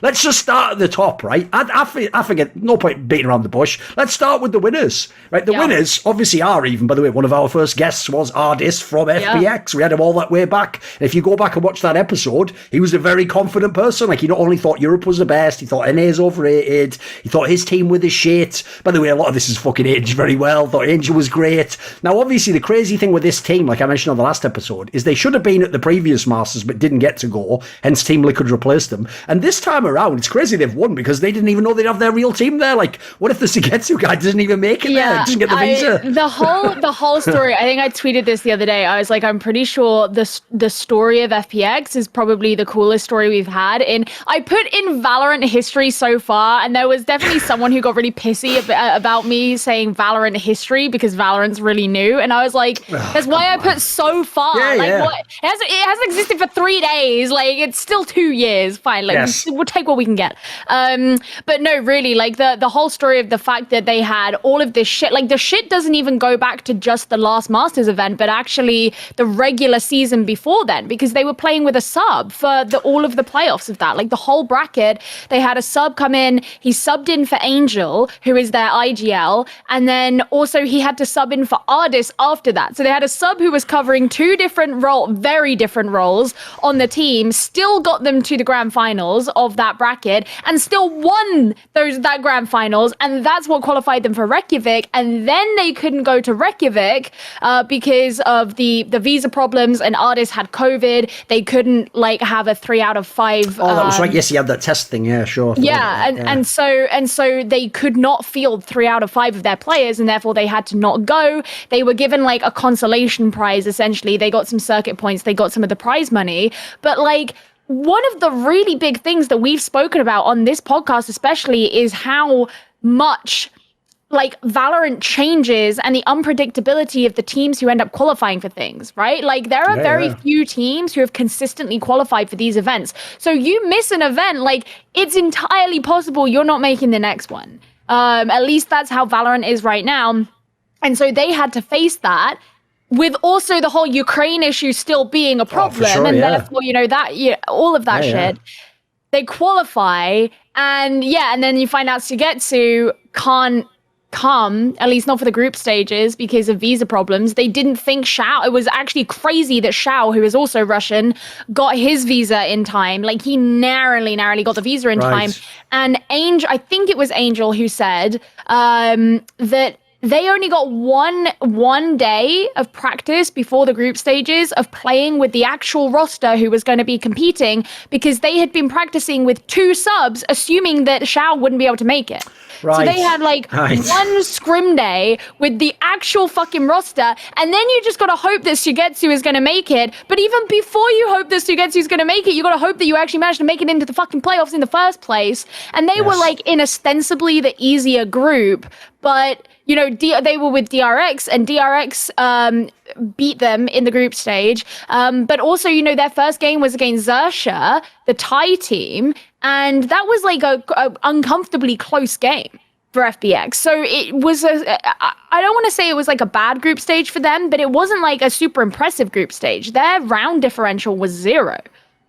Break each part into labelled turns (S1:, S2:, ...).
S1: Let's just start at the top, right? I forget, no point beating around the bush. Let's start with the winners, right? The winners obviously are, even, by the way, one of our first guests was Ardis from FPX. We had him all that way back. And if you go back and watch that episode, he was a very confident person. Like, he not only thought Europe was the best, he thought NA is overrated, he thought his team were the shit. By the way, a lot of this is fucking aged very well. Thought Angel was great. Now, obviously, the crazy thing with this team, like I mentioned on the last episode, is they should have been at the previous Masters but didn't get to go, hence Team Liquid replaced them. And this time around, it's crazy they've won because they didn't even know they'd have their real team there. Like, what if the Sugetsu guy doesn't even make it there? Doesn't get the visa?
S2: The whole story, I think I tweeted this the other day. I was like, I'm pretty sure the story of FPX is probably the coolest story we've had. And I put in Valorant history so far, and there was definitely someone who got really pissy about me saying Valorant history because Valorant's really new. And I was like, that's why I put so far. What? It hasn't existed for 3 days. Like, it's still 2 years. Fine. Like, we'll take what we can get. But no, really, like the whole story of the fact that they had all of this shit, like the shit doesn't even go back to just the last Masters event, but actually the regular season before then, because they were playing with a sub for all of the playoffs of that. Like the whole bracket, they had a sub come in, he subbed in for Angel, who is their IGL, and then also he had to sub in for Ardis after that. So they had a sub who was covering two different very different roles on the team, still got them to the grand finals of that bracket, and still won that grand finals, and that's what qualified them for Reykjavik. And then they couldn't go to Reykjavik because of the visa problems, and Ardis had COVID. They couldn't like have a 3 out of 5.
S1: Oh, that was right. Yes, you had that test thing. Yeah, sure.
S2: And so they could not field 3 out of 5 of their players, and therefore they had to not go. They were given like a consolation prize. Essentially, they got some circuit points. They got some of the prize money, but like, one of the really big things that we've spoken about on this podcast especially is how much like Valorant changes and the unpredictability of the teams who end up qualifying for things, right? Like there are very few teams who have consistently qualified for these events. So you miss an event, like it's entirely possible you're not making the next one. At least that's how Valorant is right now. And so they had to face that, with also the whole Ukraine issue still being a problem, therefore, all of that shit. They qualify, and then you find out Sugetsu can't come, at least not for the group stages, because of visa problems. They didn't think Shao, it was actually crazy that Shao, who is also Russian, got his visa in time. Like, he narrowly got the visa in time. And I think it was Angel who said that they only got one day of practice before the group stages of playing with the actual roster who was going to be competing, because they had been practicing with 2 subs, assuming that Shao wouldn't be able to make it. So they had like one scrim day with the actual fucking roster, and then you just got to hope that Sugetsu is going to make it. But even before you hope that Sugetsu is going to make it, you got to hope that you actually manage to make it into the fucking playoffs in the first place. And they were like in ostensibly the easier group, but they were with DRX, and DRX beat them in the group stage. But also, their first game was against Xerxia, the Thai team, and that was like a uncomfortably close game for FPX. So it was I don't want to say it was like a bad group stage for them, but it wasn't like a super impressive group stage. Their round differential was 0.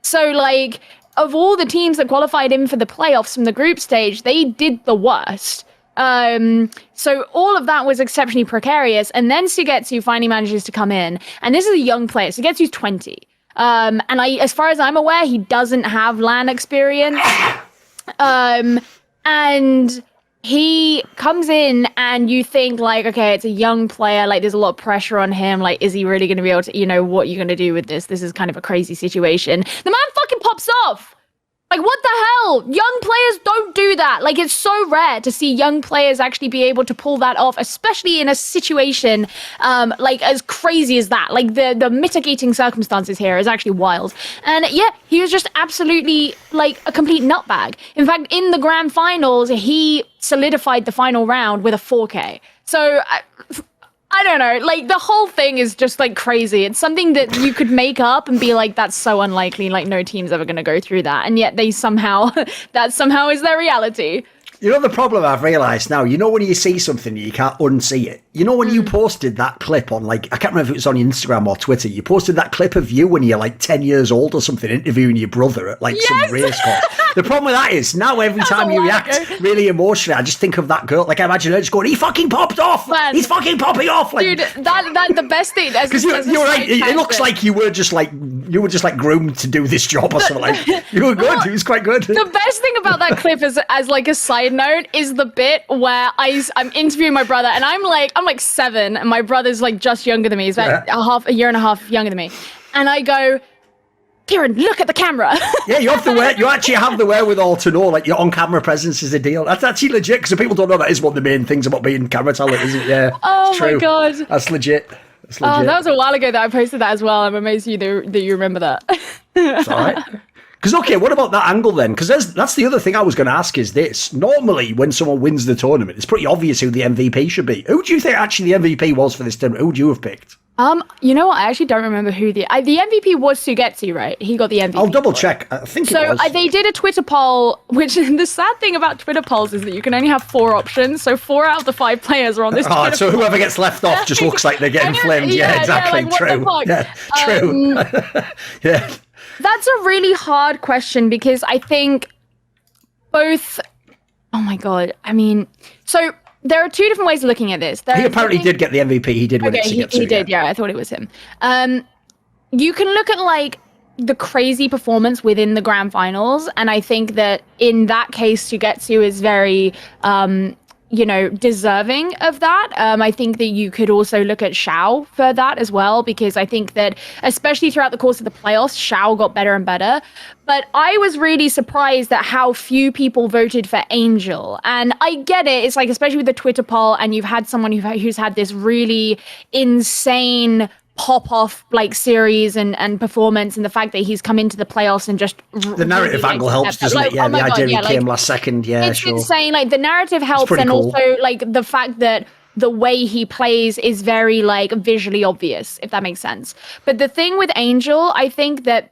S2: So like, of all the teams that qualified in for the playoffs from the group stage, they did the worst. So all of that was exceptionally precarious. And then Sugetsu finally manages to come in. And this is a young player. Sugetsu's 20. And as far as I'm aware, he doesn't have LAN experience. And he comes in and you think like, okay, it's a young player. Like, there's a lot of pressure on him. Like, is he really going to be able to, what are you going to do with this? This is kind of a crazy situation. The man fucking pops off. Like, what the hell? Young players don't do that. Like, it's so rare to see young players actually be able to pull that off, especially in a situation like as crazy as that. Like, the mitigating circumstances here is actually wild. And he was just absolutely like a complete nutbag. In fact, in the grand finals, he solidified the final round with a 4K. So I don't know, like the whole thing is just like crazy. It's something that you could make up and be like, that's so unlikely, like no team's ever going to go through that. And yet that somehow is their reality.
S1: You know the problem I've realised now? You know when you see something, you can't unsee it. You know when you posted that clip on, like, I can't remember if it was on Instagram or Twitter, you posted that clip of you when you're like 10 years old or something, interviewing your brother at like some race course. The problem with that is now every time you react really emotionally, I just think of that girl. Like, I imagine her just going, he fucking popped off!
S2: Man.
S1: He's fucking popping off! Like,
S2: dude, that the best thing.
S1: because you're right. It looks like you were just like groomed to do this job or something. Like, you were good. It was quite good.
S2: The best thing about that clip is, as like a side note, is the bit where I'm interviewing my brother, and I'm like 7, and my brother's like just younger than me. He's about a year and a half younger than me, and I go, Kieran, look at the camera. Yeah,
S1: you actually have the wherewithal to know, like, your on-camera presence is a deal. That's actually legit, because people don't know that is one of the main things about being camera talent, isn't it? Yeah.
S2: Oh my God.
S1: That's legit.
S2: Oh, that was a while ago that I posted that as well. I'm amazed that you remember that.
S1: It's all right. Because, okay, what about that angle then? Because that's the other thing I was going to ask is this. Normally, when someone wins the tournament, it's pretty obvious who the MVP should be. Who do you think actually the MVP was for this tournament? Who would you have picked?
S2: You know what? I actually don't remember who the MVP was. Sugetsu, right? He got the MVP.
S1: I'll double check. I think it was.
S2: So they did a Twitter poll, which the sad thing about Twitter polls is that you can only have 4 options. So 4 out of the 5 players are on this. Twitter
S1: so whoever gets left off just looks like they're getting flamed. Yeah, exactly.
S2: Like,
S1: true. Yeah, true. Yeah.
S2: That's a really hard question because I think both. Oh my God! I mean, so. There are 2 different ways of looking at this.
S1: He apparently did get the MVP. He did win it.
S2: He did, yeah. I thought it was him. You can look at, like, the crazy performance within the grand finals, and I think that in that case, Sugetsu is very, deserving of that. I think that you could also look at Xiao for that as well, because I think that, especially throughout the course of the playoffs, Xiao got better and better. But I was really surprised at how few people voted for Angel. And I get it. It's like, especially with the Twitter poll, and you've had someone who's had this really insane pop-off like series and performance, and the fact that he's come into the playoffs and just
S1: the narrative angle helps, doesn't it? Yeah, the idea he came last second. Yeah,
S2: it's insane. Like, the narrative helps, and
S1: cool.
S2: Also like the fact that the way he plays is very like visually obvious, if that makes sense. But the thing with Angel, I think that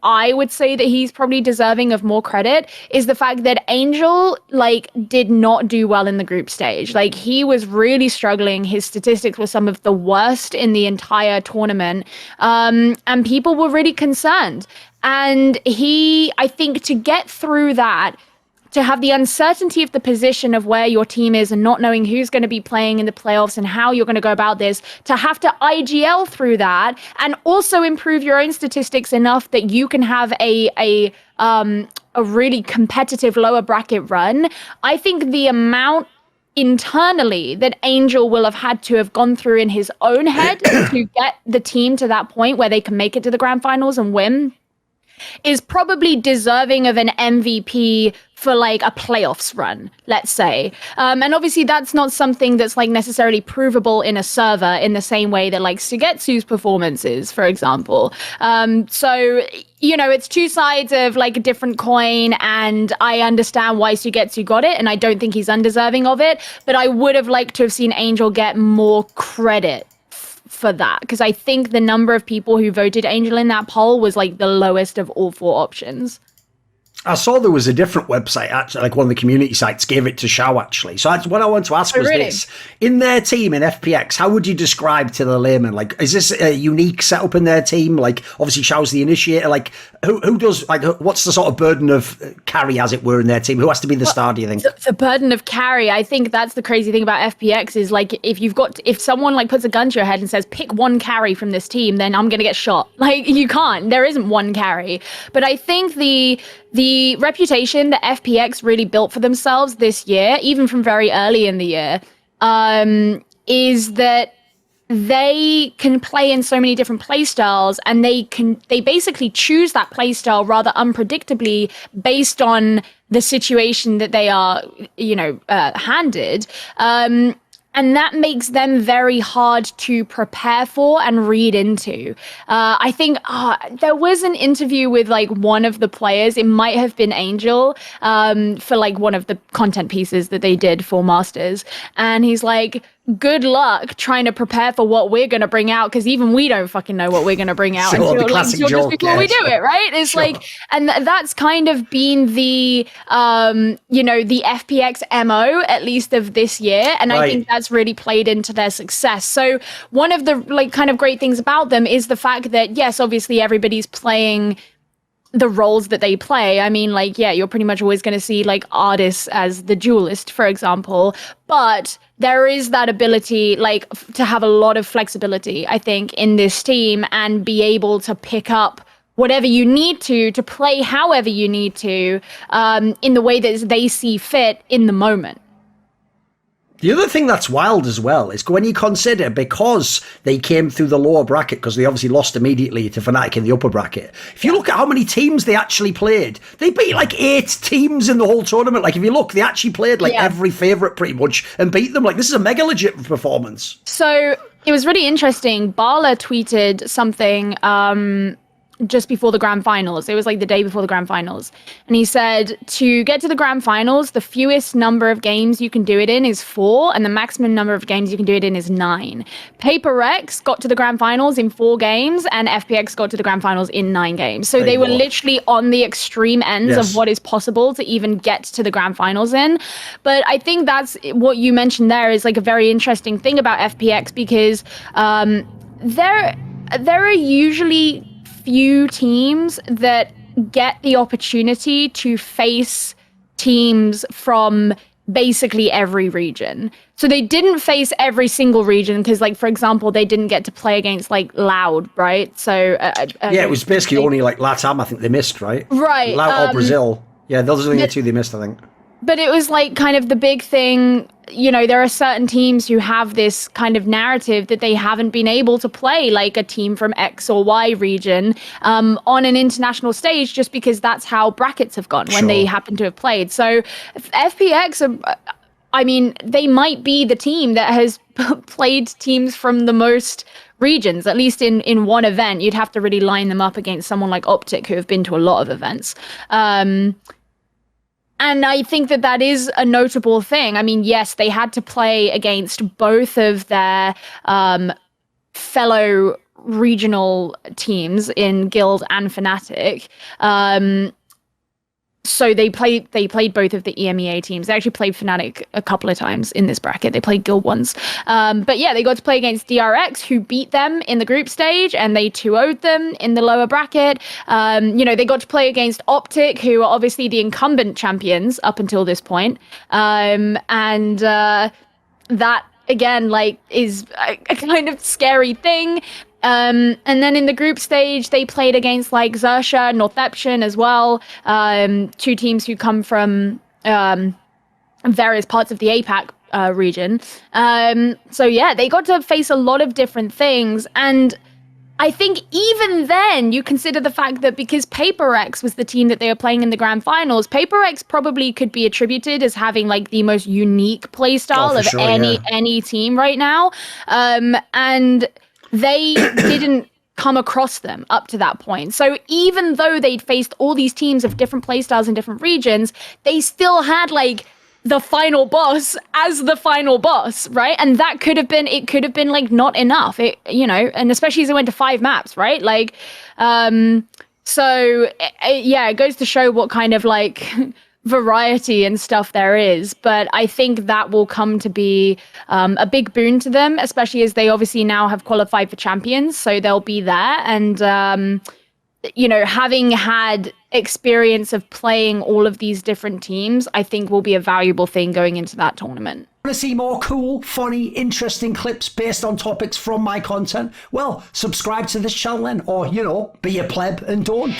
S2: I would say that he's probably deserving of more credit is the fact that Angel like did not do well in the group stage. Like, he was really struggling. His statistics were some of the worst in the entire tournament. And people were really concerned. And I think to get through that, to have the uncertainty of the position of where your team is and not knowing who's going to be playing in the playoffs and how you're going to go about this, to have to IGL through that and also improve your own statistics enough that you can have a really competitive lower bracket run. I think the amount internally that Angel will have had to have gone through in his own head to get the team to that point where they can make it to the grand finals and win is probably deserving of an MVP for like a playoffs run, let's say. And obviously that's not something that's like necessarily provable in a server in the same way that like Sugetsu's performance is, for example. So, it's 2 sides of like a different coin, and I understand why Sugetsu got it, and I don't think he's undeserving of it, but I would have liked to have seen Angel get more credit for that, because I think the number of people who voted Angel in that poll was like the lowest of all 4 options.
S1: I saw there was a different website, actually, like one of the community sites gave it to Xiao, actually. So what I want to ask was this. In their team, in FPX, how would you describe to the layman? Like, is this a unique setup in their team? Like, obviously, Xiao's the initiator. Like, who does, like, what's the sort of burden of carry, as it were, in their team? Who has to be the star, do you think?
S2: The burden of carry, I think that's the crazy thing about FPX is, like, if someone, like, puts a gun to your head and says, pick one carry from this team, then I'm going to get shot. Like, you can't. There isn't one carry. But I think the reputation that FPX really built for themselves this year, even from very early in the year, is that they can play in so many different play styles, and they basically choose that play style rather unpredictably based on the situation that they are, handed. And that makes them very hard to prepare for and read into. I think there was an interview with like one of the players. It might have been Angel for like one of the content pieces that they did for Masters. And he's like, good luck trying to prepare for what we're going to bring out, because even we don't fucking know what we're going to bring out until just before we do it, right? It's like, and that's kind of been the, the FPX MO, at least of this year. And I think that's really played into their success. So one of the like kind of great things about them is the fact that, yes, obviously everybody's playing the roles that they play. I mean, like, yeah, you're pretty much always going to see like artists as the duelist, for example, but there is that ability like to have a lot of flexibility, I think, in this team and be able to pick up whatever you need to play however you need to, in the way that they see fit in the moment.
S1: The other thing that's wild as well is when you consider, because they came through the lower bracket, because they obviously lost immediately to Fnatic in the upper bracket. If you look at how many teams they actually played, they beat like 8 teams in the whole tournament. Like if you look, they actually played like every favourite pretty much and beat them. Like this is a mega legit performance.
S2: So it was really interesting. Bala tweeted something just before the grand finals. It was like the day before the grand finals. And he said, to get to the grand finals, the fewest number of games you can do it in is 4, and the maximum number of games you can do it in is 9. PaperX got to the grand finals in 4 games, and FPX got to the grand finals in 9 games. So they were literally on the extreme ends of what is possible to even get to the grand finals in. But I think that's what you mentioned there is like a very interesting thing about FPX, because there are usually few teams that get the opportunity to face teams from basically every region. So they didn't face every single region because, like, for example, they didn't get to play against like Loud, right? So
S1: it was basically only like LATAM, I think they missed, right?
S2: Right.
S1: Loud or Brazil. Yeah, those are the 2 they missed, I think.
S2: But it was like kind of the big thing, there are certain teams who have this kind of narrative that they haven't been able to play like a team from X or Y region on an international stage, just because that's how brackets have gone when they happen to have played. So FPX, they might be the team that has played teams from the most regions, at least in one event. You'd have to really line them up against someone like Optic, who have been to a lot of events. And I think that is a notable thing. I mean, yes, they had to play against both of their fellow regional teams in Guild and Fnatic. So they played both of the EMEA teams. They actually played Fnatic a couple of times in this bracket. They played Guild once. But yeah, they got to play against DRX, who beat them in the group stage, and they 2-0'd them in the lower bracket. They got to play against Optic, who are obviously the incumbent champions up until this point. That, again, like, is a kind of scary thing. And then in the group stage, they played against like Xerxia, Northeption as well, 2 teams who come from various parts of the APAC region. So yeah, they got to face a lot of different things. And I think even then, you consider the fact that because PaperX was the team that they were playing in the grand finals, PaperX probably could be attributed as having like the most unique playstyle of any team right now. And they didn't come across them up to that point. So even though they'd faced all these teams of different playstyles in different regions, they still had like the final boss as the final boss, right? And that could have been like not enough, and especially as it went to 5 maps, right? Like, it goes to show what kind of like variety and stuff there is. But I think that will come to be a big boon to them, especially as they obviously now have qualified for champions, so they'll be there. And having had experience of playing all of these different teams, I think will be a valuable thing going into that tournament.
S1: Want to see more cool, funny, interesting clips based on topics from my content? Well, subscribe to this channel then, or, be a pleb and don't.